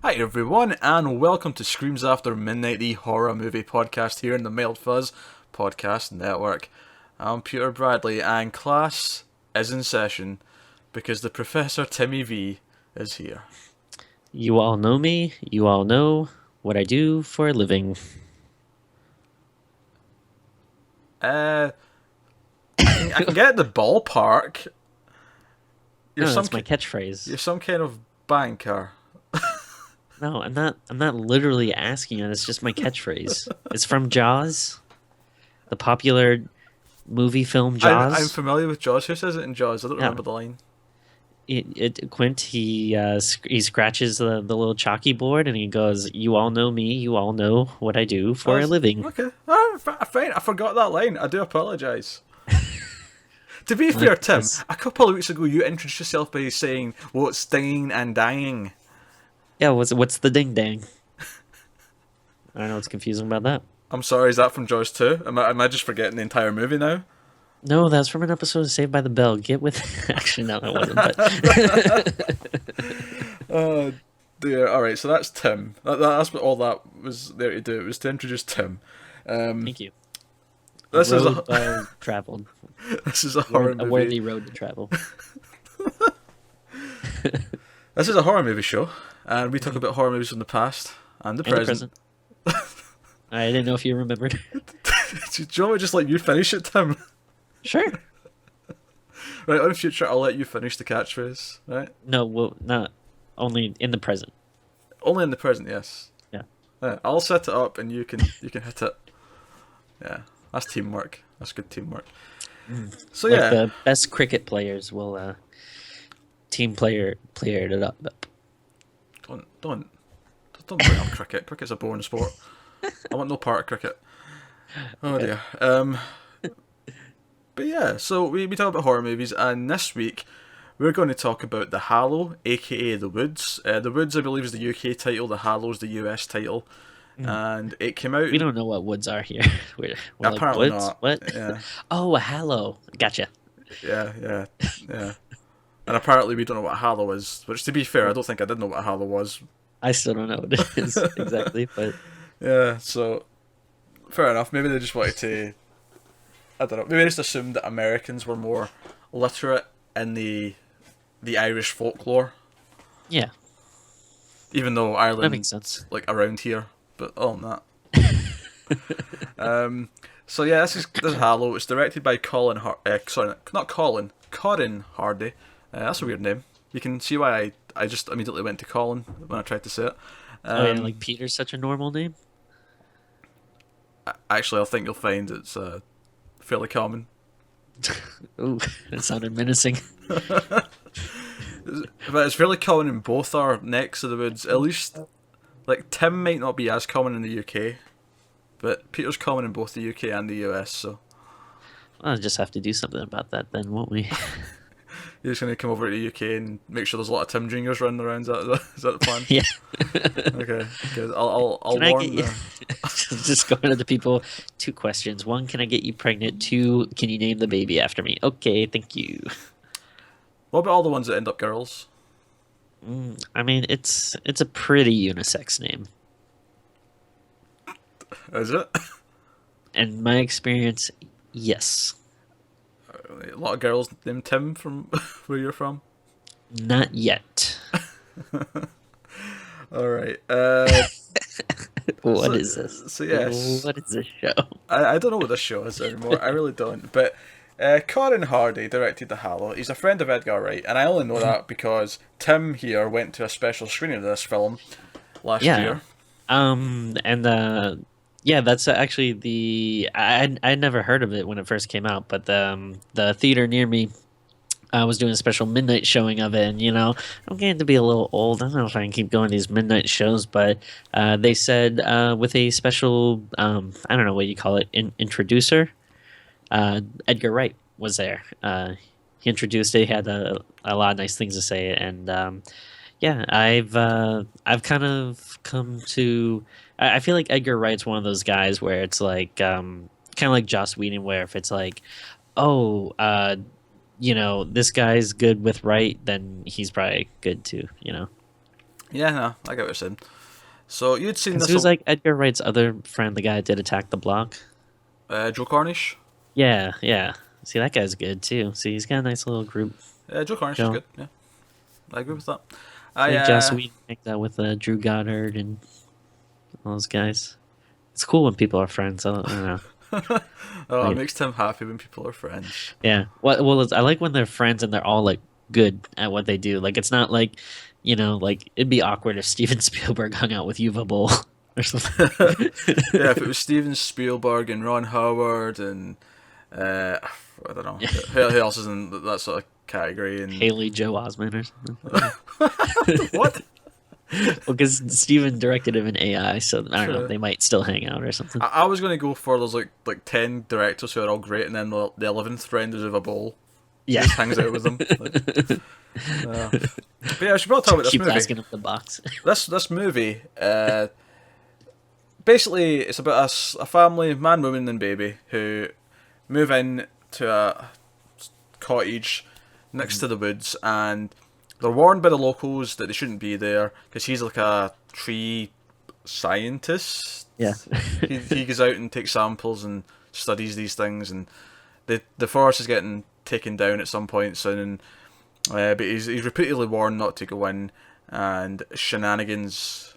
Hi everyone, and welcome to Screams After Midnight, the horror movie podcast here in the Mild Fuzz Podcast Network. I'm Peter Bradley, and class is in session because the Professor Timmy V is here. You all know me. You all know what I do for a living. I can get the ballpark. You're No, some that's my catchphrase. you're some kind of banker. No, I'm not. I'm not literally asking it. It's just my catchphrase. It's from Jaws, the popular movie film I'm Jaws. familiar with Jaws. Who says it in Jaws? I don't Yeah. remember the line. Quint he scratches the little chalky board and he goes, "You all know me. You all know what I do for a living." Okay, fine. I forgot that line. I do apologise. To be fair, Tim, a couple of weeks ago you introduced yourself by saying what's stinging and dying. Yeah. What's the ding dang? I don't know what's confusing about that. I'm sorry, is that from Jaws 2? Am I just forgetting the entire movie now? No, that's from an episode of Saved by the Bell. Get with. Actually, no, that wasn't. But Oh dear. Alright, so that's Tim. That's what all that was there to do. It was to introduce Tim. thank you. This is Road traveled. this is a horror A movie. worthy road to travel. This is a horror movie show, and we talk about horror movies from the past and the And the present. I didn't know if you remembered. Do you want me to just let you finish it, Tim? Sure. Right, in future I'll let you finish the catchphrase, right? No, well, not only in the present. Only in the present, yes. Yeah. I'll set it up and you can hit it. Yeah, that's teamwork. That's good teamwork. So Like yeah, the best cricket players will player it up. don't bring up cricket. Cricket's a boring sport. I want no part of cricket. Oh dear. But yeah, so we talk about horror movies, and this week we're going to talk about The Hallow, aka The Woods. The Woods, I believe, is the UK title. The Hallow's the US title, and it came out. We don't know what woods are here. We're Apparently like, woods? not. What? Yeah, Oh, a Hallow. Gotcha. yeah. And apparently we don't know what a Hallow is. Which, to be fair, I don't think I did know what a Hallow was. I still don't know what it is exactly, but Yeah, so fair enough. Maybe they just wanted to. I don't know. Maybe they just assumed that Americans were more literate in the Irish folklore, yeah, even though that Ireland makes sense. like around here. But other than that, so yeah, this is Hallow. It's directed by Corin Hardy. That's a weird name. You can see why I just immediately went to Colin when I tried to say it. Oh, yeah, like Peter's such a normal name. Actually, I think you'll find it's fairly common. Ooh, that sounded menacing. But it's fairly common in both our necks of the woods. At least, like, Tim might not be as common in the UK, but Peter's common in both the UK and the US, so I'll just have to do something about that then, won't we? you're just going to come over to the UK and make sure there's a lot of Tim Juniors running around. Is that the plan? Yeah. Okay, good. I'll Can I warn get you? Just going to the people. 2 questions. 1, can I get you pregnant? 2, can you name the baby after me? Okay, thank you. What about all the ones that end up girls? I mean, it's a pretty unisex name. Is it? In my experience, yes. A lot of girls named Tim from where you're from? Not yet. Alright. What is this? So yes. What is this show? I don't know what this show is anymore. I really don't. But Corin Hardy directed The Hallow. He's a friend of Edgar Wright, and I only know that because Tim here went to a special screening of this film last year. Yeah, that's actually I'd never heard of it when it first came out, but the theater near me was doing a special midnight showing of it, and I'm getting to be a little old. I don't know if I can keep going to these midnight shows, but they said with a special I don't know what you call it, introducer, Edgar Wright was there. He introduced it. He had a lot of nice things to say, and yeah, I've kind of come to. I feel like Edgar Wright's one of those guys where it's like kind of like Joss Whedon, where if it's like, oh, this guy's good with Wright, then he's probably good too. Yeah, no, I get what you're saying. So you'd seen Because this, who's like Edgar Wright's other friend, the guy that did Attack the Block? Joe Cornish. Yeah, yeah. See, that guy's good too. See, he's got a nice little group Joe Cornish is going. good. Yeah, I agree with that. I I think Joss Whedon hangs out with Drew Goddard and all those guys. It's cool when people are friends. I don't know. oh, it Like, makes Tim happy when people are friends. yeah. Well, I like when they're friends and they're all like good at what they do. Like, it's not like, like it'd be awkward if Steven Spielberg hung out with Yuva Bowl or something. Yeah, if it was Steven Spielberg and Ron Howard and I don't know Yeah. who else is in that sort of category and Haley Joe Osment or something. what? Well, because Steven directed him in AI, so I don't know. True. They might still hang out or something. I was going to go for those like 10 directors who are all great, and then the 11th friend is of a bowl. Yeah. Just hangs out with them. But yeah, I should probably talk about this Keeps movie. asking him the box. This movie, basically, it's about a family, man, woman, and baby, who move in to a cottage next to the woods, and they're warned by the locals that they shouldn't be there because he's like a tree scientist. Yeah. he goes out and takes samples and studies these things, and the forest is getting taken down at some point soon. But he's repeatedly warned not to go in, and shenanigans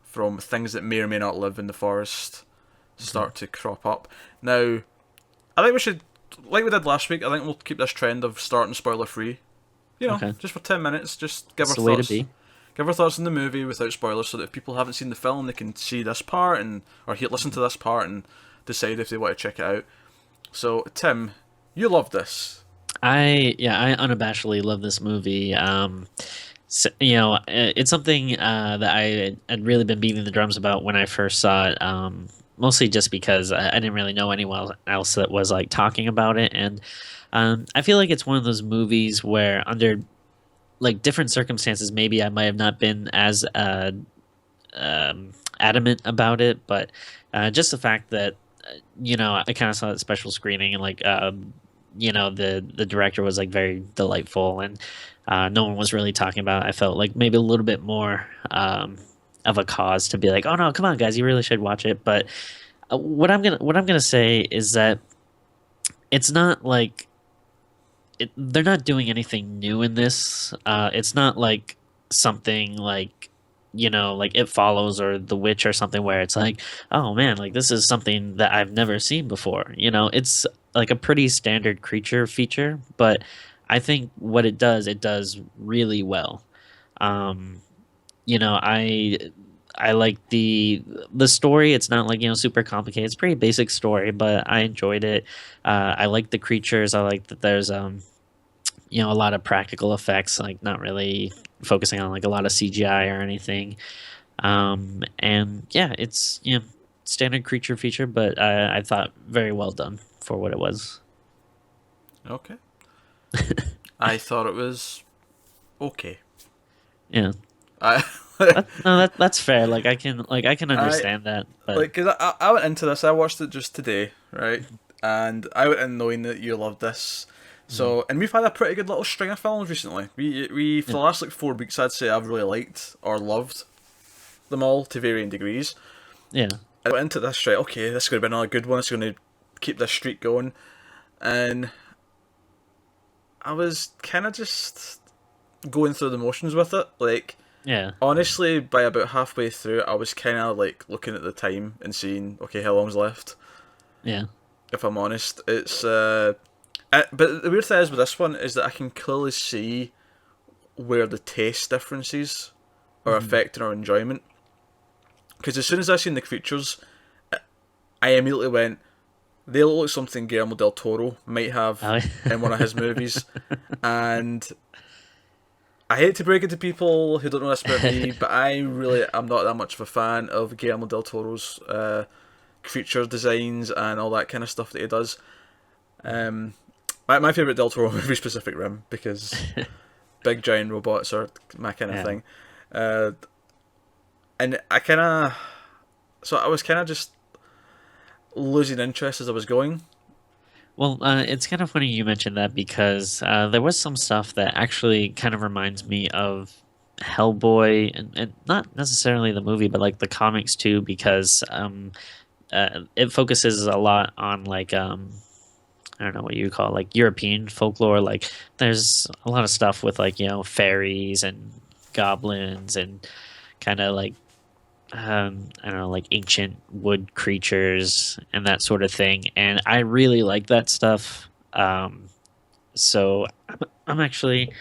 from things that may or may not live in the forest start to crop up. Now, I think we should, like we did last week, I think we'll keep this trend of starting spoiler free. Okay. Just for 10 minutes, just give That's our the way to thoughts. be. Give our thoughts on the movie without spoilers, so that if people haven't seen the film, they can see this part or listen to this part and decide if they want to check it out. So, Tim, you love this. I unabashedly love this movie. So, it's something that I had really been beating the drums about when I first saw it. Mostly just because I didn't really know anyone else that was like talking about it, and I feel like it's one of those movies where under like different circumstances, maybe I might have not been as adamant about it, but just the fact that I kind of saw that special screening and like the director was like very delightful and no one was really talking about it. I felt like maybe a little bit more of a cause to be like, oh no, come on guys, you really should watch it. But what I'm gonna say is that it's not like they're not doing anything new in this. It's not like something like like It Follows or The Witch or something where it's like, oh man, like this is something that I've never seen before. It's like a pretty standard creature feature, but I think what it does really well. I like the story. It's not like super complicated. It's a pretty basic story, but I enjoyed it. I like the creatures. I like that there's a lot of practical effects, like not really focusing on like a lot of CGI or anything. And yeah, it's standard creature feature, but I thought very well done for what it was. Okay. I thought it was okay. Yeah. I That's fair. Like I can understand that, but like, cause I went into this. I watched it just today, right? And I went in knowing that you loved this. So, and we've had a pretty good little string of films recently. We for the last like 4 weeks, I'd say I've really liked or loved them all to varying degrees. yeah. I went into this right. Okay, this is going to be another good one. It's going to keep this streak going, and I was kind of just going through the motions with it. Like, Yeah. honestly, by about halfway through, I was kind of like looking at the time and seeing, okay, how long's left. Yeah. If I'm honest, it's but the weird thing is with this one is that I can clearly see where the taste differences are affecting our enjoyment. Because as soon as I seen the creatures, I immediately went, they look like something Guillermo del Toro might have Oh, in one of his movies. And I hate to break it to people who don't know this about me, but I'm not that much of a fan of Guillermo del Toro's creature designs and all that kind of stuff that he does. My favourite Del Toro movie is Pacific Rim, because big giant robots are my kind of thing. And so I was kind of just losing interest as I was going. Well, it's kind of funny you mentioned that because there was some stuff that actually kind of reminds me of Hellboy, and not necessarily the movie, but like the comics too, because it focuses a lot on like I don't know what you call it, like European folklore. Like there's a lot of stuff with like fairies and goblins and kind of like I don't know, like ancient wood creatures and that sort of thing. And I really like that stuff. So I'm actually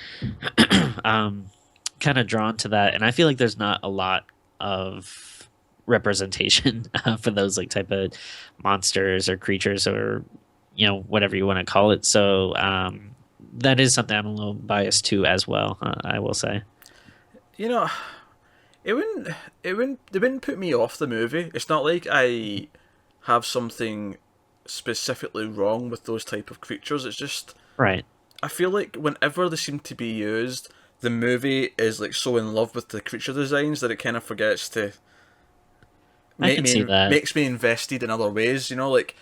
um, kind of drawn to that, and I feel like there's not a lot of representation for those like type of monsters or creatures or whatever you want to call it. So that is something I'm a little biased to as well. I will say. You know, they wouldn't put me off the movie. It's not like I have something specifically wrong with those type of creatures. It's just Right. I feel like whenever they seem to be used, the movie is like so in love with the creature designs that it kind of forgets to I can see that. makes me invested in other ways. You know, like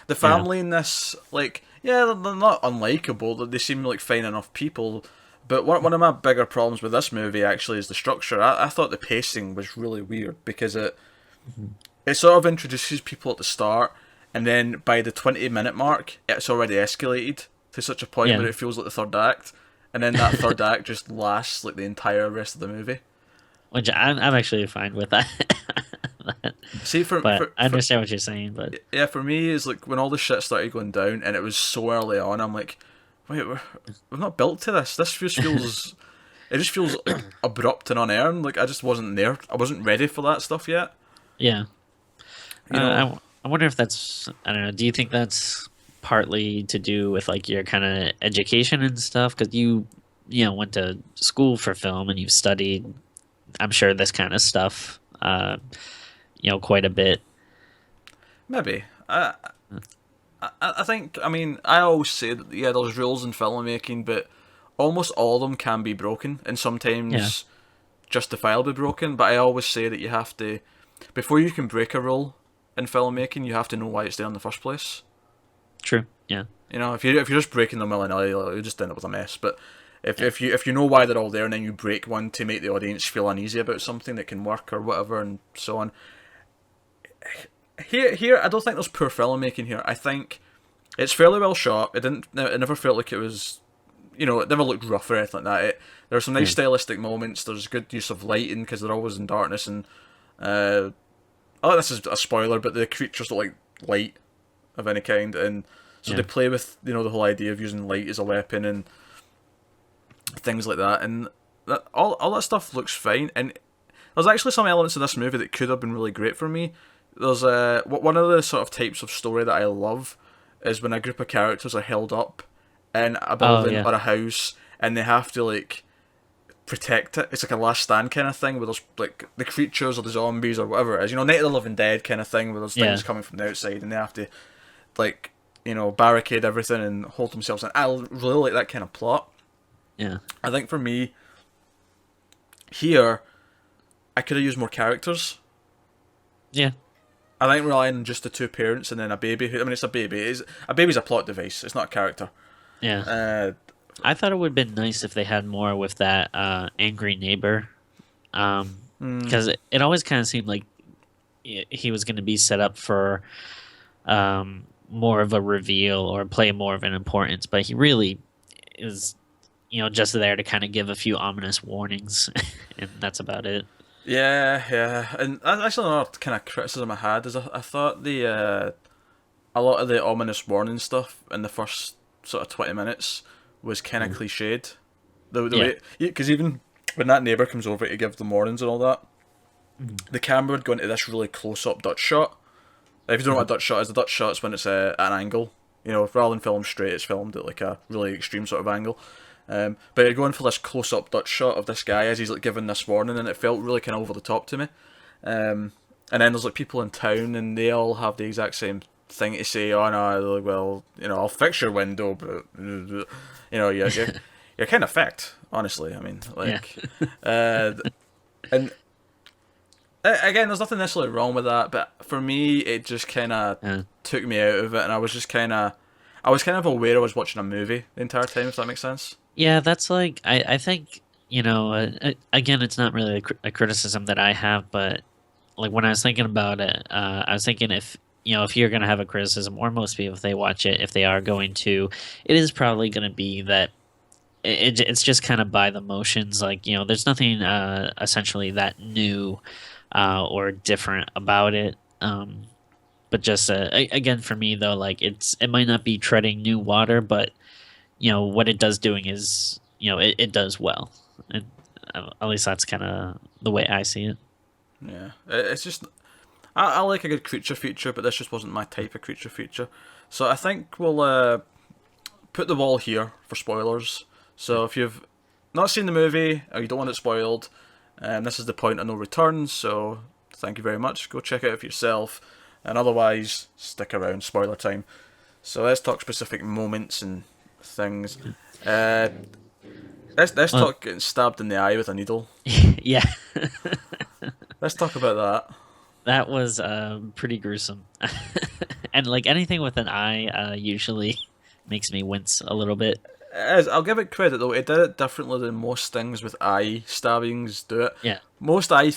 the Yeah. family in this, like yeah, they're not unlikable. They seem like fine enough people. But one of my bigger problems with this movie actually is the structure. I thought the pacing was really weird because Mhm. it sort of introduces people at the start, and then by the 20-minute mark, it's already escalated to such a point where Yeah. it feels like the third act, and then that third act just lasts like the entire rest of the movie. Which I'm actually fine with that. See, But I understand what you're saying. But yeah, for me, is like when all the shit started going down, and it was so early on. I'm like, wait, we're not built to this. This just feels, it just feels like abrupt and unearned. Like I just wasn't there. I wasn't ready for that stuff yet. yeah, You know, I wonder if that's, I don't know. Do you think that's partly to do with like your kind of education and stuff? Because you went to school for film and you've studied, I'm sure, this kind of stuff. Quite a bit. maybe. I think. I mean, I always say that yeah, there's rules in filmmaking, but almost all of them can be broken, and Yeah. sometimes justifiably broken. But I always say that you have to, before you can break a rule in filmmaking, you have to know why it's there in the first place. True. Yeah. You know, if you're just breaking them willy nilly, you just end up with a mess. But Yeah. if you know why they're all there and then you break one to make the audience feel uneasy about something that can work or whatever and so on. Here, I don't think there's poor filmmaking here. I think it's fairly well shot. It never felt like it was, it never looked rough or anything like that. There are some nice Yeah. stylistic moments. There's good use of lighting because they're always in darkness and, uh, oh, this is a spoiler, but the creatures look like light of any kind, and so Yeah. they play with the whole idea of using light as a weapon and things like that, and all that stuff looks fine. And there's actually some elements of this movie that could have been really great for me. There's one of the sort of types of story that I love is when a group of characters are held up in a Oh building yeah. or a house and they have to like protect it. It's like a last stand kind of thing where there's like the creatures or the zombies or whatever it is. Night of the Living Dead kind of thing where there's Yeah. things coming from the outside and they have to like barricade everything and hold themselves in. I really like that kind of plot. Yeah. I think for me here, I could have used more characters. Yeah. I think relying on just the two parents and then a baby. I mean, it's a baby. A baby's a plot device. It's not a character. Yeah. Uh, I thought it would have been nice if they had more with that angry neighbor, because it always kind of seemed like he was going to be set up for more of a reveal or play more of an importance, but he really is, just there to kind of give a few ominous warnings, and that's about it. yeah, yeah. And that's actually another kind of criticism I had is I thought the a lot of the ominous warning stuff in the first sort of 20 minutes was kind of Mm. cliched. The Yeah. way, because even when that neighbour comes over to give them warnings and all that, Mhm. the camera would go into this really close up Dutch shot. If you don't know what a Dutch shot is, the Dutch shot is when it's at an angle. Rather than filmed straight, it's filmed at like a really extreme sort of angle. But you're going for this close up Dutch shot of this guy as he's like giving this warning, and it felt really kind of over the top to me. And then there's like people in town, and they all have the exact same thing to say. Oh no, like, well, I'll fix your window, but you're kind of fecked, honestly. I mean, Yeah. like, and again, there's nothing necessarily wrong with that, but for me, it just kind of Yeah. took me out of it, and I was kind of aware I was watching a movie the entire time, if that makes sense. Yeah, that's like I think again, it's not really a criticism that I have, but like when I was thinking about it, I was thinking if you're going to have a criticism, or most people, if they watch it, if they are going to, it is probably going to be that it's just kind of by the motions. Like, there's nothing essentially that new or different about it. But just again, for me though, like it might not be treading new water, but what it does doing is it does well, and at least that's kind of the way I see it. Yeah, it's just I like a good creature feature, but this just wasn't my type of creature feature. So I think we'll put the wall here for spoilers. So if you've not seen the movie or you don't want it spoiled, this is the point of no return. So thank you very much. Go check it out for yourself, and otherwise stick around. Spoiler time. So let's talk specific moments and things. Uh, let's Well, talk getting stabbed in the eye with a needle. yeah, Let's talk about that. that was pretty gruesome, and like anything with an eye usually makes me wince a little bit. I'll give it credit though. It did it differently than most things with eye stabbings do it. Yeah, Most eye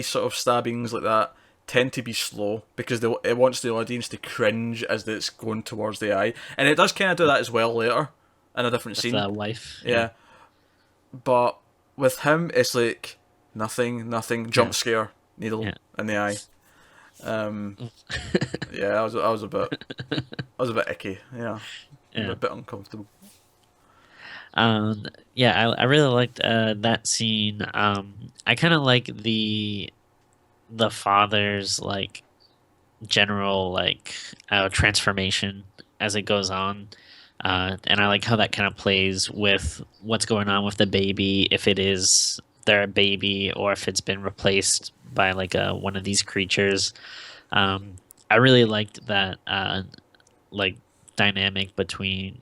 sort of stabbings like that tend to be slow because it wants the audience to cringe as it's going towards the eye, and it does kind of do that as well later in a different with scene. the wife. Yeah, Yeah, but with him, it's like nothing, jump yeah, scare, needle yeah. in the eye. Um, yeah, I was a bit icky. Yeah, a Yeah. bit uncomfortable. Yeah, I really liked that scene. I kind of like the father's like general like transformation as it goes on, and I like how that kind of plays with what's going on with the baby, if it is their baby or if it's been replaced by like one of these creatures. Um, I really liked that like dynamic between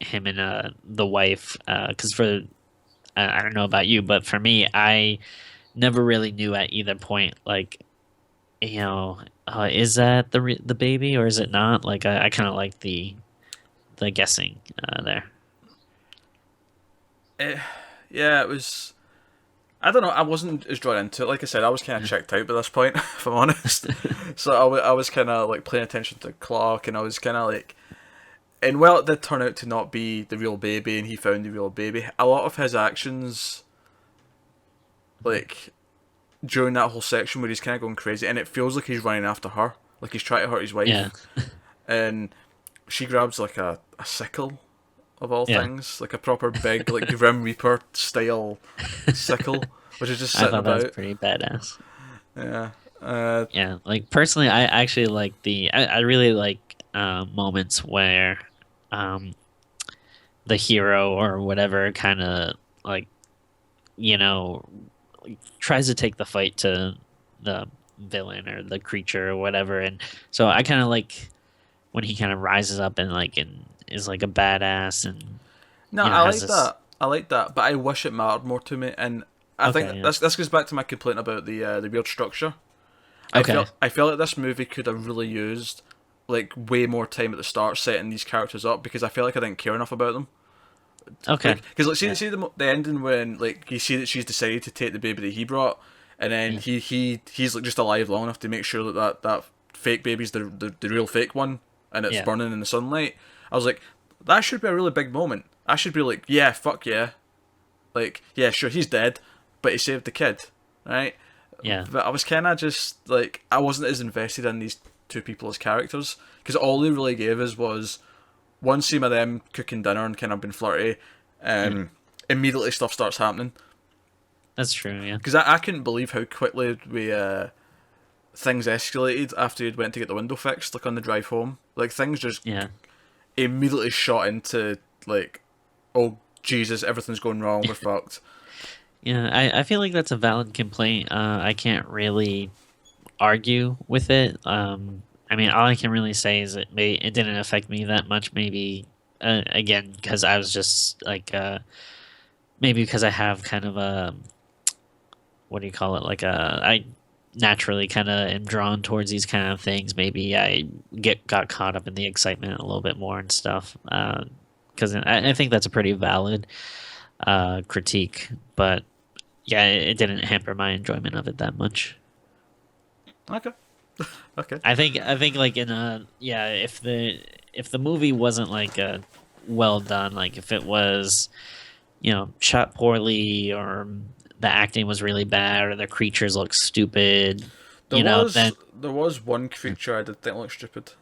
him and the wife, because for I don't know about you, but for me, I never really knew at either point like is that the baby or is it not? Like I kind of like the guessing there. Eh, yeah, it was. I don't know. I wasn't as drawn into it. Like I said, I was kind of checked out by this point, if I'm honest. So I was kind of like paying attention to the clock, and I was kind of like, and well, it did turn out to not be the real baby, and he found the real baby. A lot of his actions, like during that whole section where he's kind of going crazy, and it feels like he's running after her, like he's trying to hurt his Yeah, wife, and she grabs like a sickle of all yeah. things, like a proper big like Grim Reaper style sickle, which is just I sitting thought that was about. pretty badass. Yeah. Yeah, like personally, I actually like I really like moments where um the hero or whatever kind of like you know tries to take the fight to the villain or the creature or whatever, and so I kind of like when he kind of rises up and is like a badass and No, I has like this. that. I like that, but I wish it mattered more to me. And I think Okay, yeah, this goes back to my complaint about the weird structure. okay, I feel like this movie could have really used like way more time at the start setting these characters up because I feel like I didn't care enough about them. okay, Like, because like yeah, see the ending when like you see that she's decided to take the baby that he brought, and then yeah, he's like just alive long enough to make sure that fake baby's the real fake one, and it's yeah, burning in the sunlight. I was like, that should be a really big moment. I should be like, yeah, fuck yeah, like yeah, sure he's dead, but he saved the kid, right? yeah, But I was kind of just like I wasn't as invested in these two people as characters because all they really gave us was one scene of them cooking dinner and kind of being flirty. yeah. Immediately stuff starts happening That's true. Yeah, because I couldn't believe how quickly we things escalated after you'd went to get the window fixed, like on the drive home. Like things just yeah. immediately shot into like, oh Jesus, everything's going wrong. We're fucked. Yeah, I feel like that's a valid complaint. I can't really argue with it. I mean, all I can really say is it didn't affect me that much. Maybe again because I was just like maybe because I have kind of a what do you call it? Like I naturally kind of am drawn towards these kind of things. Maybe I got caught up in the excitement a little bit more and stuff. Because I think that's a pretty valid critique. but yeah, it didn't hamper my enjoyment of it that much. Okay. Okay. I think like in a yeah, if the movie wasn't like well done, like if it was, shot poorly, or the acting was really bad, or the creatures look stupid, then There was one creature I did think looked stupid.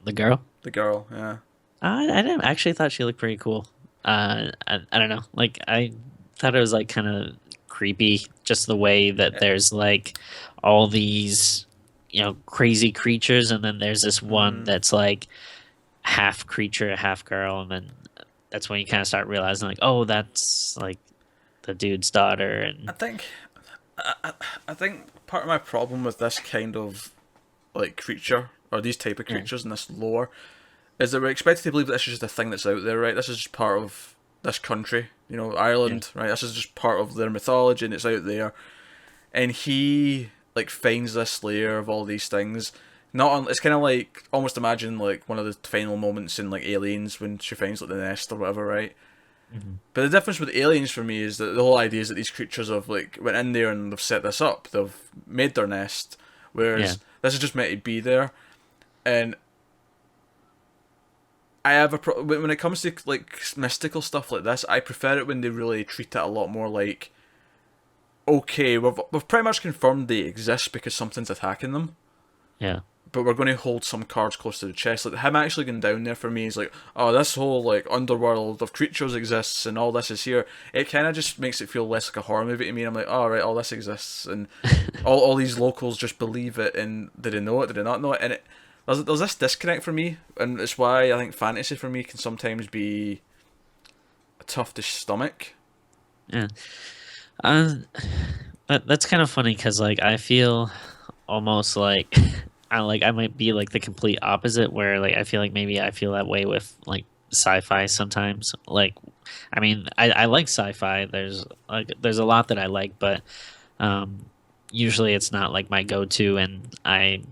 the girl. The girl, yeah. I didn't actually thought she looked pretty cool. I don't know. Like I thought it was like kind of creepy, just the way that there's like all these, crazy creatures, and then there's this one Mm, that's like half creature, half girl, and then that's when you kind of start realizing like, oh, that's like the dude's daughter, I and think I think part of my problem with this kind of like creature or these type of yeah, creatures in this lore is that we're expected to believe that this is just a thing that's out there, right? This is just part of this country, yeah, Ireland, right? This is just part of their mythology and it's out there. And he like finds this layer of all these things. It's kind of like almost imagine like one of the final moments in like Aliens when she finds like the nest or whatever, right? hmm But the difference with Aliens for me is that the whole idea is that these creatures have like went in there and they've set this up, they've made their nest, yeah, whereas this is just meant to be there. And I have when it comes to like mystical stuff like this, I prefer it when they really treat it a lot more like, okay, we've pretty much confirmed they exist because something's attacking them, yeah, but we're going to hold some cards close to the chest. Like him actually going down there for me is like, oh, this whole like underworld of creatures exists and all this is here. It kind of just makes it feel less like a horror movie to me. I'm like, oh right, all this exists and all these locals just believe it. And did they know it? Did they not know it? And there's this disconnect for me, and it's why I think fantasy for me can sometimes be tough to stomach. yeah. Um, that's kind of funny because like I feel almost like I might be like the complete opposite, where like I feel like maybe I feel that way with like sci-fi sometimes. Like, I mean, I like sci-fi. There's a lot that I like, but um, usually it's not like my go-to, and I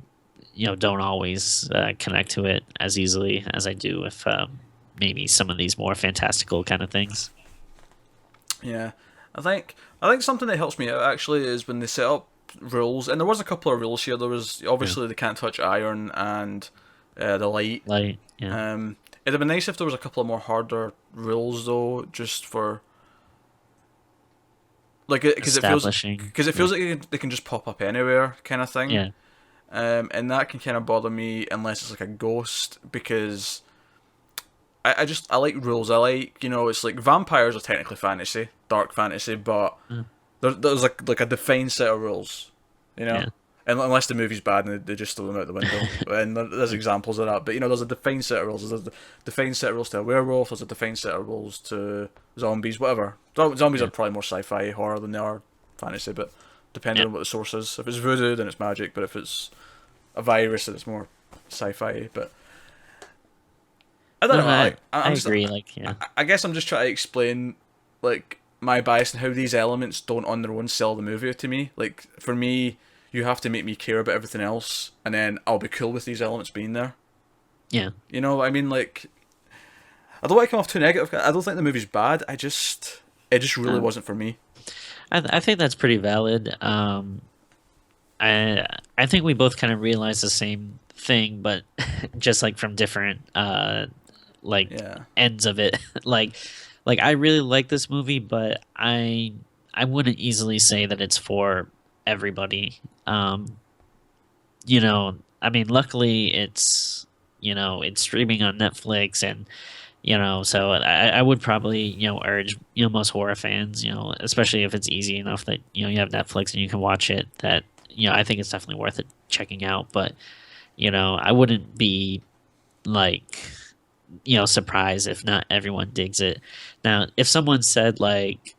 don't always connect to it as easily as I do with maybe some of these more fantastical kind of things. Yeah, I think something that helps me out actually is when they set up rules, and there was a couple of rules here. There was Yeah, obviously they can't touch iron and the light. like yeah, It'd have been nice if there was a couple of more harder rules though, just for like establishing. because it Yeah, feels like they can just pop up anywhere kind of thing. yeah, And that can kind of bother me unless it's like a ghost because I like rules. I like it's like vampires are technically fantasy, dark fantasy, but mm, there's like a defined set of rules, you know. yeah, And unless the movie's bad and they just throw them out the window, and there's examples of that. But there's a defined set of rules. There's a defined set of rules to a werewolf. There's a defined set of rules to zombies, whatever. Zombies are yeah, probably more sci-fi horror than they are fantasy, but depending yeah. on what the source is. If it's voodoo, then it's magic. But if it's a virus, then it's more sci-fi. But I don't No, know. I I'm just, agree. Like, yeah, I guess I'm just trying to explain like my bias and how these elements don't on their own sell the movie to me. Like for me, you have to make me care about everything else, and then I'll be cool with these elements being there. yeah. You know what I mean? Like I don't want to come off too negative. I don't think the movie's bad. It just really Um, wasn't for me. I think that's pretty valid. I think we both kind of realize the same thing, but just like from different like Yeah. ends of it. like I really like this movie, but I wouldn't easily say that it's for everybody. I mean, luckily it's streaming on Netflix, and so I would probably urge most horror fans, especially if it's easy enough that you have Netflix and you can watch it, that I think it's definitely worth it checking out. But I wouldn't be like surprised if not everyone digs it. Now, if someone said like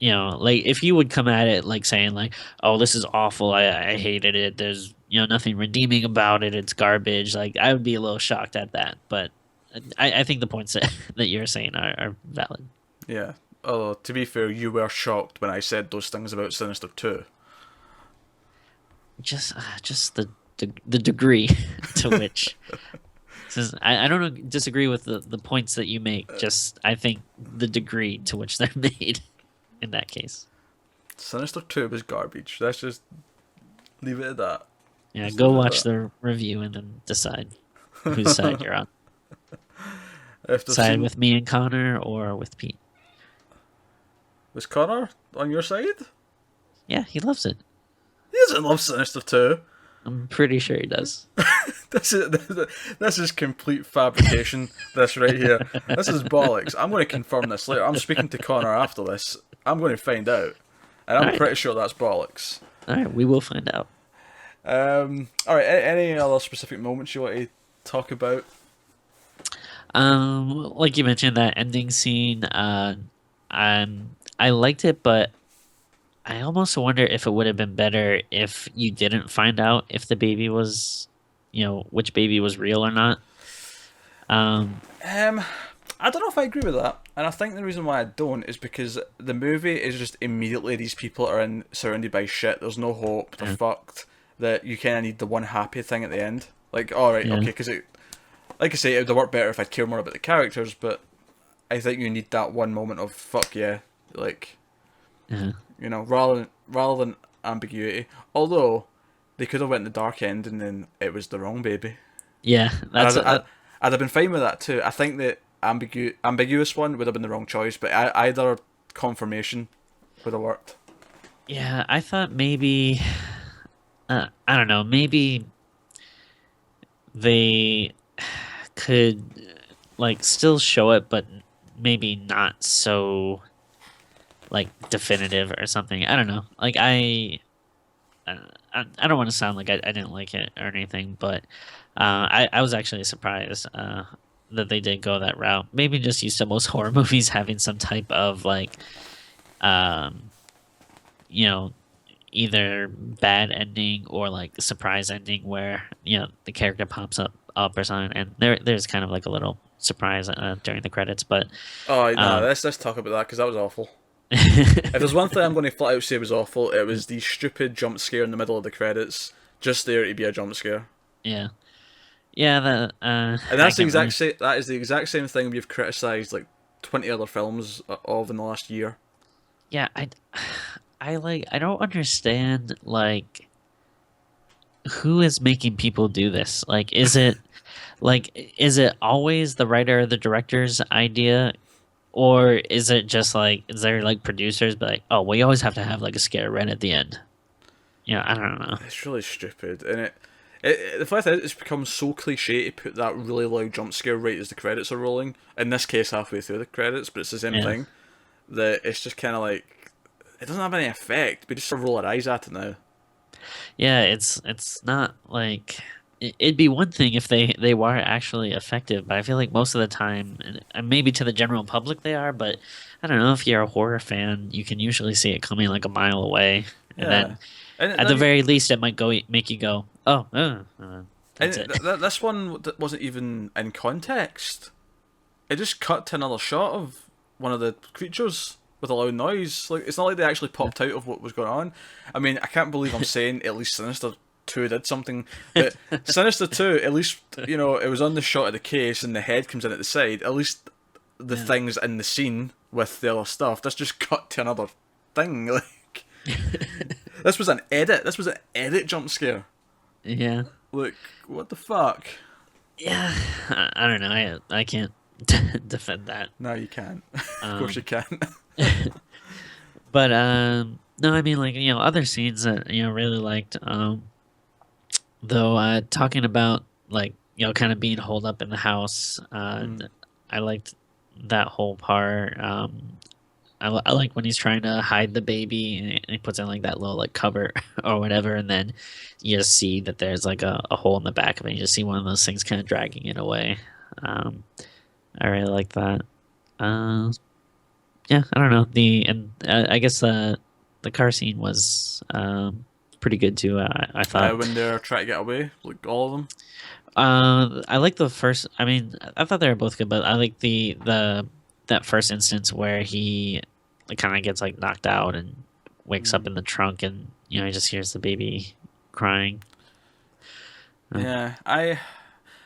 like if you would come at it like saying like, oh, this is awful, I hated it, there's nothing redeeming about it, it's garbage, like I would be a little shocked at that. But I think the points that you're saying are valid. Yeah. Oh, to be fair, you were shocked when I said those things about Sinister 2. Just the degree to which I don't disagree with the points that you make, just I think the degree to which they're made. in that case. Sinister 2 was garbage. Let's just leave it at that. Yeah, Just go leave it watch at the review and then decide whose side you're on. that. If they've Side seen... with me and Connor or with Pete. Was Connor on your side? Yeah, he loves it. He doesn't love Sinister 2. I'm pretty sure he does. This is complete fabrication, this right here. This is bollocks. I'm going to confirm this later. I'm speaking to Connor after this. I'm going to find out. And I'm pretty sure that's bollocks. Alright, we will find out. Alright, any other specific moments you want to talk about? Like you mentioned, that ending scene, I liked it, but I almost wonder if it would have been better if you didn't find out if the baby was, which baby was real or not. I don't know if I agree with that, and I think the reason why I don't is because the movie is just immediately these people are surrounded by shit. There's no hope. They're fucked. That you kind of need the one happy thing at the end. Like, alright, okay, because like I say, it would work better if I care more about the characters, but I think you need that one moment of fuck yeah, like, rather than ambiguity. Although they could have went the dark end and then it was the wrong baby. Yeah, I'd have been fine with that too. I think the ambiguous one would have been the wrong choice, but either confirmation would have worked. Yeah, I thought maybe, I don't know, maybe they could like still show it, but maybe not so like definitive or something. I don't know. Like I don't want to sound like I didn't like it or anything, but I was actually surprised that they did go that route. Maybe just used to most horror movies having some type of like, you know, either bad ending or like surprise ending where the character pops up or something, and there's kind of like a little surprise during the credits. But Oh no, let's talk about that because that was awful. If there's one thing I'm going to flat out say was awful, it was the stupid jump scare in the middle of the credits, just there to be a jump scare. Yeah, that and that's the exact same. That is the exact same thing we've criticised like 20 other films of in the last year. Yeah, I don't understand like who is making people do this. Like, is it always the writer or the director's idea? Or is it just like, is there like producers be like, oh, we always have to have like a scare right at the end? I don't know. It's really stupid, and the fact that it's become so cliche to put that really loud jump scare right as the credits are rolling. In this case, halfway through the credits, but it's the same thing. That it's just kind of like it doesn't have any effect. We just sort of roll our eyes at it now. Yeah, it's not like. It'd be one thing if they were actually effective, but I feel like most of the time, and maybe to the general public they are, but I don't know, if you're a horror fan, you can usually see it coming like a mile away, and then at the very least it might make you go, oh, that's it. This one wasn't even in context. It just cut to another shot of one of the creatures with a loud noise. Like, it's not like they actually popped out of what was going on. I mean, I can't believe I'm saying at least Sinister 2 did something, but Sinister 2, at least, it was on the shot of the case and the head comes in at the side. At least the things in the scene with the other stuff, that's just cut to another thing. Like, this was an edit jump scare. Yeah. Like, what the fuck? Yeah, I don't know. I can't defend that. No, you can't. Of course you can't. But no, I mean, like, other scenes that really liked. Though talking about like kind of being holed up in the house, I liked that whole part. I like when he's trying to hide the baby and he puts in like that little like cover or whatever, and then you just see that there's like a hole in the back of it. You just see one of those things kind of dragging it away. I really like that. Yeah, I don't know. I guess the car scene was pretty good too. I thought when they're trying to get away, like all of them. I like the first. I mean, I thought they were both good, but I like that first instance where he kind of gets like knocked out and wakes up in the trunk, and he just hears the baby crying. Yeah,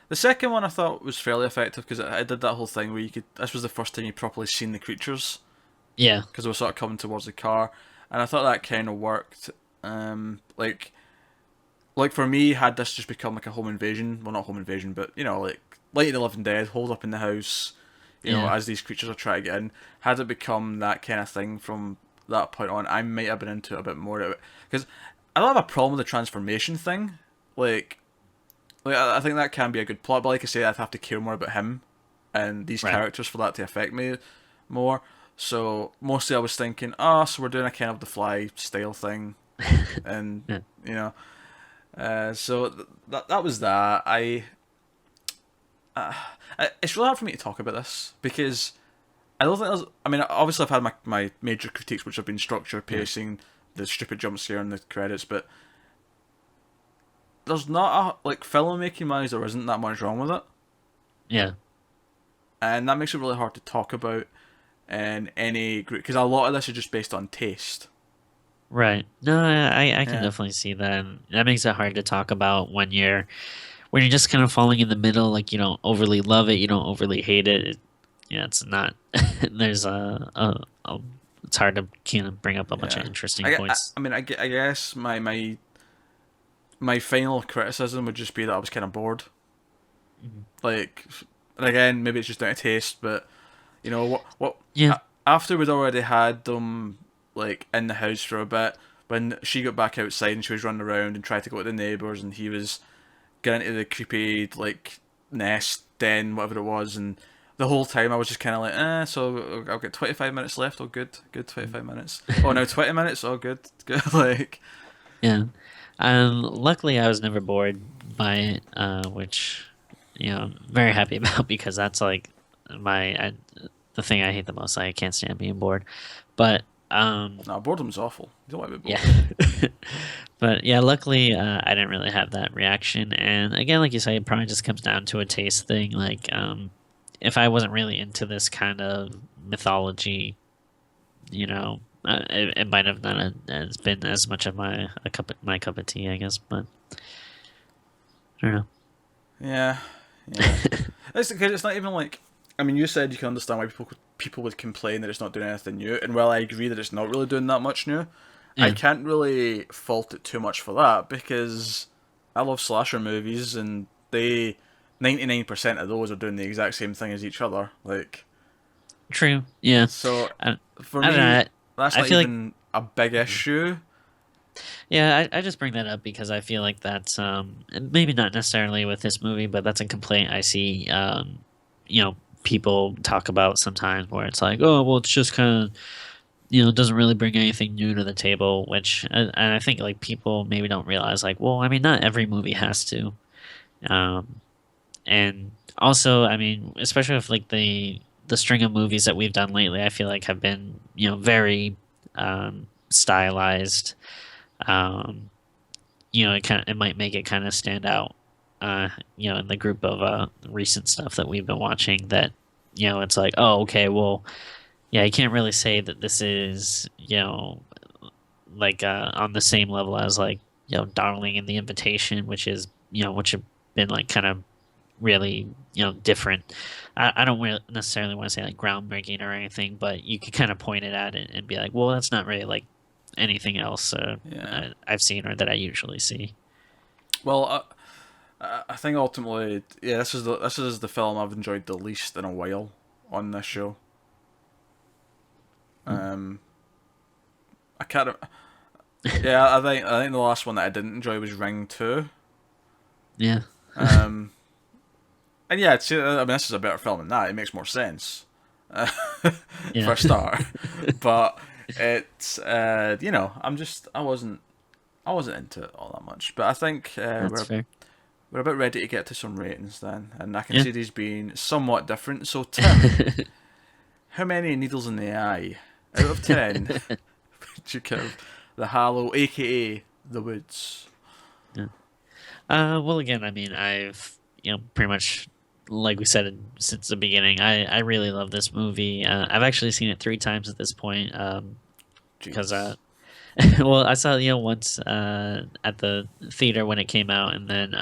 the second one I thought was fairly effective because I did that whole thing where this was the first time you properly seen the creatures, Yeah. because they were sort of coming towards the car, and I thought that kind of worked. Like for me, had this just become like a home invasion, well, not home invasion, but like Light of the Living Dead, hold up in the house, Yeah. as these creatures are trying to get in. Had it become that kind of thing from that point on, I might have been into it a bit more, because I don't have a problem with the transformation thing. Like, I think that can be a good plot, but like I say, I'd have to care more about him and these Right. characters for that to affect me more. So mostly I was thinking, oh, so we're doing a kind of the Fly style thing, and Yeah. you know, so that was that. It's really hard for me to talk about this because I don't think there's. I mean, obviously I've had my major critiques, which have been structure, Yeah. pacing, the stupid jump scare, and the credits, but there's not a filmmaking wise, there isn't that much wrong with it, Yeah. and that makes it really hard to talk about in any group because a lot of this is just based on taste. Right. No, I can Yeah, definitely see that. And that makes it hard to talk about when you're just kind of falling in the middle. Like you don't overly love it, you don't overly hate it. Yeah, it's not. There's a it's hard to kind of bring up a bunch of yeah. interesting I points. mean, I guess my final criticism would just be that I was kind of bored. Mhm. Like, and again, maybe it's just down to taste, but what Yeah. after we'd already had them like in the house for a bit, when she got back outside and she was running around and tried to go to the neighbours and he was getting into the creepy like nest den, whatever it was, and the whole time I was just kind of like, so I'll get 25 minutes left. Oh, good 25 minutes. Oh, now 20 minutes. Oh, good. Like, Yeah. Luckily, I was never bored by it, which I'm very happy about because that's like the thing I hate the most. I can't stand being bored. But no, boredom's awful. You don't want to be yeah, bored. but yeah, luckily I didn't really have that reaction. And again, like you say, it probably just comes down to a taste thing. Like if I wasn't really into this kind of mythology, it might have not as been as much of my cup of tea, I guess. But I don't Yeah, yeah. It's because it's not even like. I mean, you said you can understand why people would complain that it's not doing anything new, and while I agree that it's not really doing that much new, I know. can't really fault it too much for that because I love slasher movies, and they 99% of those are doing the exact same thing as each other. Like, True. Yeah. so I, for I don't know. me, that's I not feel like even a big issue. yeah, I just bring that up because I feel like that's maybe not necessarily with this movie, but that's a complaint I see people talk about sometimes where it's like, oh, well, it's just kind of doesn't really bring anything new to the table, which and I think like people maybe don't realize like, well, I mean, not every movie has to. Um, and also, I mean, especially with like the string of movies that we've done lately, I feel like have been very stylized. Um, it might make it kind of stand out. In the group of recent stuff that we've been watching, that it's like, oh, okay, well, yeah, you can't really say that this is like on the same level as like Darling and the Invitation, which have been like kind of really different. I don't really necessarily want to say like groundbreaking or anything, but you could kind of point it at it and be like, well, that's not really like anything else Yeah. I've seen or that I usually see. Well, I think ultimately, yeah, this is the film I've enjoyed the least in a while on this show. Mm. Um, I can't. Yeah, I think the last one that I didn't enjoy was Ring 2. Yeah, Um, and yeah, I mean, this is a better film than that. It makes more sense, uh, for yeah, a start. But it's I wasn't into it all that much. But I think that's we're fair. we're about ready to get to some ratings then, and I can Yeah. see these being somewhat different. So Tim, how many needles in the eye out of 10 would you give the Hallow, aka the Woods? Yeah. Well, again, I mean, I've pretty much like we said since the beginning. I really love this movie. I've actually seen it 3 times at this point. Because Jesus. well, I saw it once at the theater when it came out, and then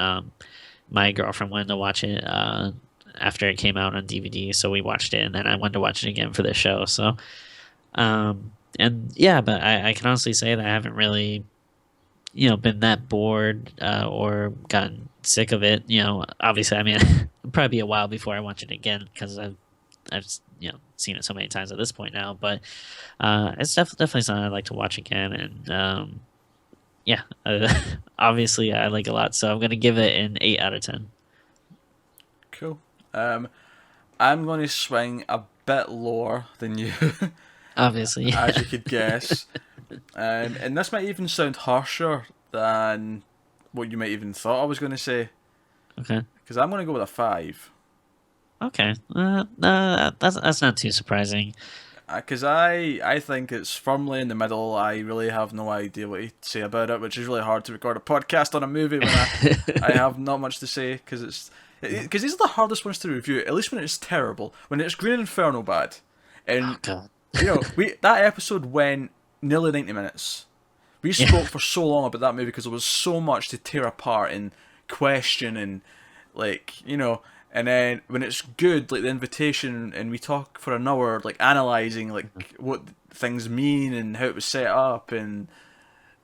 my girlfriend wanted to watch it after it came out on DVD, so we watched it, and then I wanted to watch it again for the show. So And yeah, but I can honestly say that I haven't really, been that bored or gotten sick of it. Obviously, I mean, it'll probably be a while before I watch it again because I've seen it so many times at this point now. But it's definitely something I'd like to watch again. And yeah, obviously I like it a lot, so I'm gonna give it an 8 out of 10. Cool. I'm going to swing a bit lower than you, Obviously, as yeah. you could guess. And this might even sound harsher than what you might even thought I was going to say, Okay. because I'm going to go with a 5. Okay. That's not too surprising. Because I think it's firmly in the middle. I really have no idea what to say about it, which is really hard to record a podcast on a movie when I have not much to say, because these are the hardest ones to review. At least when it's terrible, when it's Green Inferno bad, Oh and god. we that episode went nearly 90 minutes. We Yeah. spoke for so long about that movie because there was so much to tear apart and question and and then when it's good, like The Invitation, and we talk for an hour, like analyzing like what things mean and how it was set up, and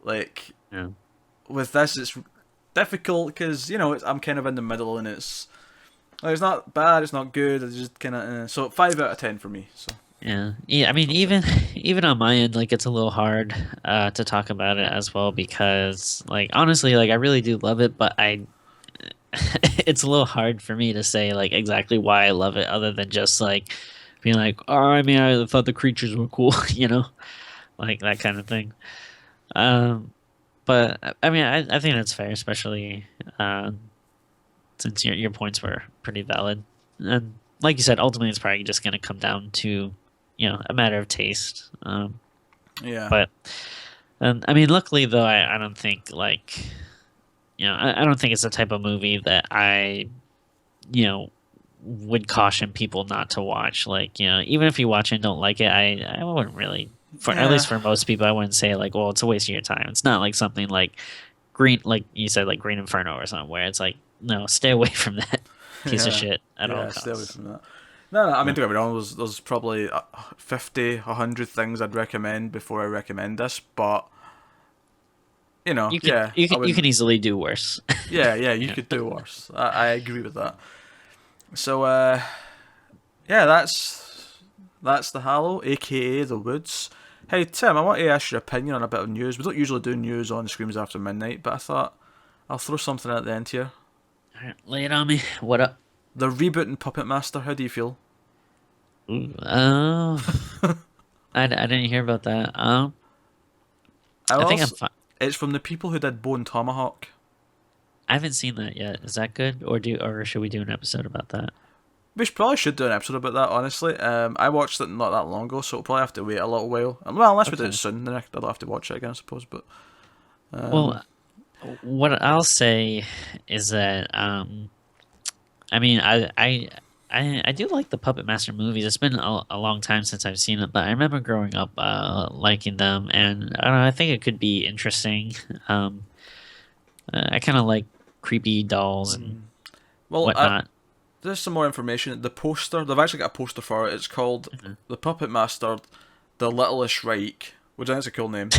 like Yeah. with this, it's difficult because I'm kind of in the middle, and it's not bad, it's not good, it's just kind of so 5 out of 10 for me. So Yeah. Yeah. I mean, even on my end, like it's a little hard to talk about it as well because, like, honestly, like I really do love it, but I it's a little hard for me to say like exactly why I love it, other than just like being like, oh, I mean, I thought the creatures were cool, like that kind of thing. Um, but I mean, I think that's fair, especially uh, since your points were pretty valid. And like you said, ultimately, it's probably just going to come down to a matter of taste. yeah, But I mean, luckily though, I don't think like I don't think it's the type of movie that I you know would caution people not to watch. Like, even if you watch it and don't like it, I wouldn't really, for at yeah, least for most people, I wouldn't say like, well, it's a waste of your time. It's not like something like Green, like you said, like Green Inferno or something, where it's like, no, stay away from that piece of yeah, shit at all yeah. Stay away costs. from that. No, no. I mean, Uh, don't get me wrong. There's probably 50, 100 things I'd recommend before I recommend this, but you can yeah, you I can you wouldn't. can easily do worse. Yeah, yeah, you Yeah. could do worse. I agree with that. So, yeah, that's the Hallow, aka the Woods. Hey Tim, I want to ask your opinion on a bit of news. We don't usually do news on Screams After Midnight, but I thought I'll throw something at the end here. All right, lay it on me. What up? The reboot in Puppet Master. How do you feel? Ooh, I didn't hear about that. I I think I'm also, fine. it's from the people who did Bone Tomahawk. I haven't seen that yet. Is that good, or should we do an episode about that? Probably should do an episode about that. Honestly, I watched it not that long ago, so we'll probably have to wait a little while. Well, unless we do it Okay. soon, then I'll have to watch it again, I suppose. But um, Well, what I'll say is that I mean, I do like the Puppet Master movies. It's been a long time since I've seen it, but I remember growing up liking them, and I don't know. I think it could be interesting. Um, I kind of like creepy dolls and well, whatnot. there's some more information. The poster, they've actually got a poster for it. It's called Mhm. The Puppet Master, The Littlest Reich, which I think is a cool name.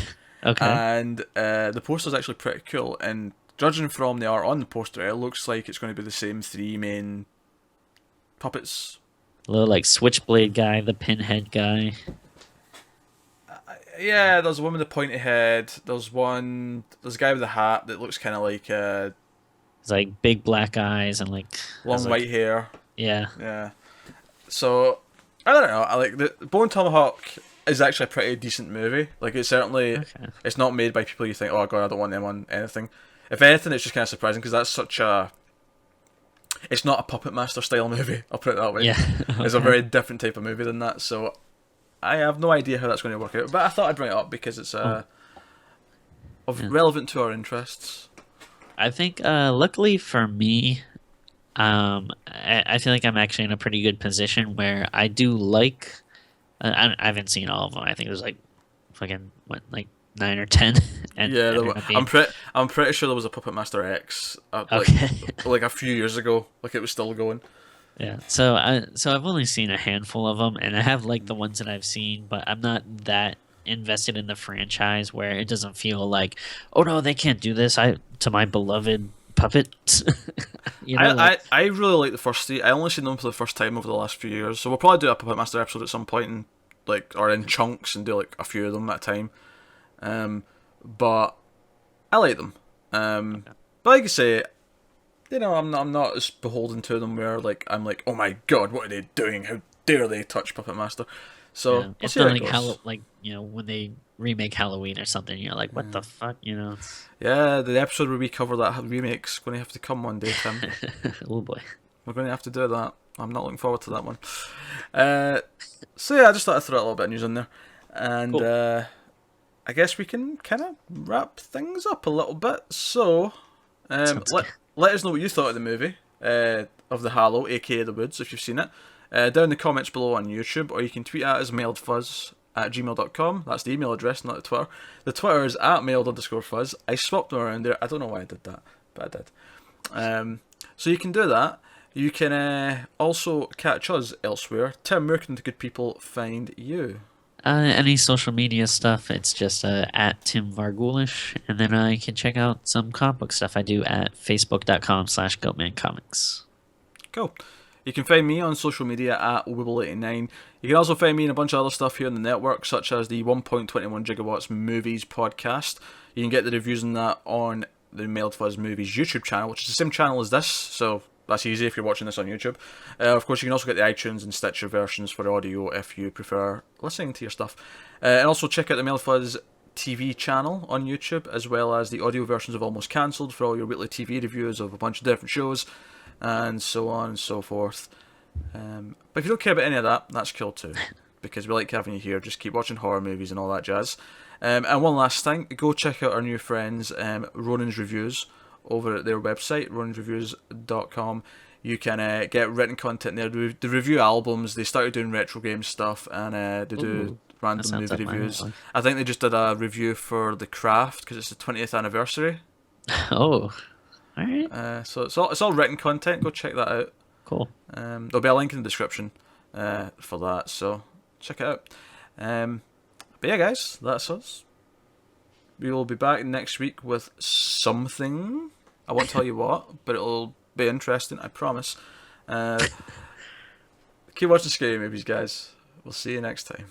Okay, And the poster's actually pretty cool. And judging from the art on the poster, it looks like it's going to be the same three main puppets. a little like Switchblade guy, the Pinhead guy. Yeah, there's one with the pointy head. There's a guy with a hat that looks kind of like He's like big black eyes and like has long like white hair. yeah. Yeah. So I don't know. I like the Bone Tomahawk is actually a pretty decent movie. Like Okay. it's not made by people you think, oh god, I don't want them on anything. If anything, it's just kind of surprising because that's such a. It's not a Puppet Master style movie. I'll put it that way. Yeah. It's a Okay. very different type of movie than that. So I have no idea how that's going to work out. But I thought I'd bring it up because it's Oh, of yeah. relevant to our interests. I think luckily for me, I feel like I'm actually in a pretty good position where I do like. I haven't seen all of them. I think there's like fucking what, like 9 or 10, and Yeah, ended up being I'm pretty sure there was a Puppet Master X okay. like a few years ago. Like it was still going. Yeah. So I've only seen a handful of them, and I have liked the ones that I've seen, but I'm not that invested in the franchise where it doesn't feel like, oh no, they can't do this. I to my beloved puppet. Like I really like the first three. I only seen them for the first time over the last few years, so we'll probably do a Puppet Master episode at some point, and like or in chunks, and do like a few of them at a time. But I like them. But like I say, I'm not as beholden to them where like I'm like, oh my god, what are they doing? How dare they touch Puppet Master? So yeah, we'll it's see how not it like goes. when they remake Halloween or something. You're like, what the fuck? Yeah, the episode where we cover that remake's going to have to come one day, Tim. Oh boy. We're going to have to do that. I'm not looking forward to that one. Uh, so yeah, I just thought I'd throw a little bit of news in there, and Cool. I guess we can kind of wrap things up a little bit. So Sounds good. let us know what you thought of the movie of the Hallow, aka The Woods, if you've seen it. Down in the comments below on YouTube, or you can tweet at us mailedfuzz@gmail.com. That's the email address, not the Twitter. The Twitter is at mailed_fuzz. I swapped them around there. I don't know why I did that, but I did. So you can do that. You can also catch us elsewhere. Tim, where can the good people find you? Any social media stuff, it's just at Tim Vargulish, and then I can check out some comic book stuff I do at facebook.com/goatmancomics. Cool. You can find me on social media at Wibble89. You can also find me in a bunch of other stuff here on the network, such as the 1.21 Gigawatts Movies podcast. You can get the reviews on that on the Mailed Fuzz Movies YouTube channel, which is the same channel as this, so that's easy if you're watching this on YouTube. Of course, you can also get the iTunes and Stitcher versions for audio if you prefer listening to your stuff. And also check out the Mailed Fuzz TV channel on YouTube, as well as the audio versions of Almost Cancelled for all your weekly TV reviews of a bunch of different shows, and so on and so forth. But if you don't care about any of that, that's cool too, because we like having you here. Just keep watching horror movies and all that jazz. And one last thing, go check out our new friends, Ronin's Reviews, over at their website, roninsreviews.com. You can get written content there. They review albums, they started doing retro game stuff, and they do Ooh, that random sounds movie up my reviews. alley. I think they just did a review for The Craft, because it's the 20th anniversary. Oh, all right, So it's all written content, go check that out. cool. There'll be a link in the description for that, so check it out. But yeah, guys, that's us. We will be back next week with something. I won't tell you what, but it'll be interesting, I promise. Keep watching scary movies, guys. We'll see you next time.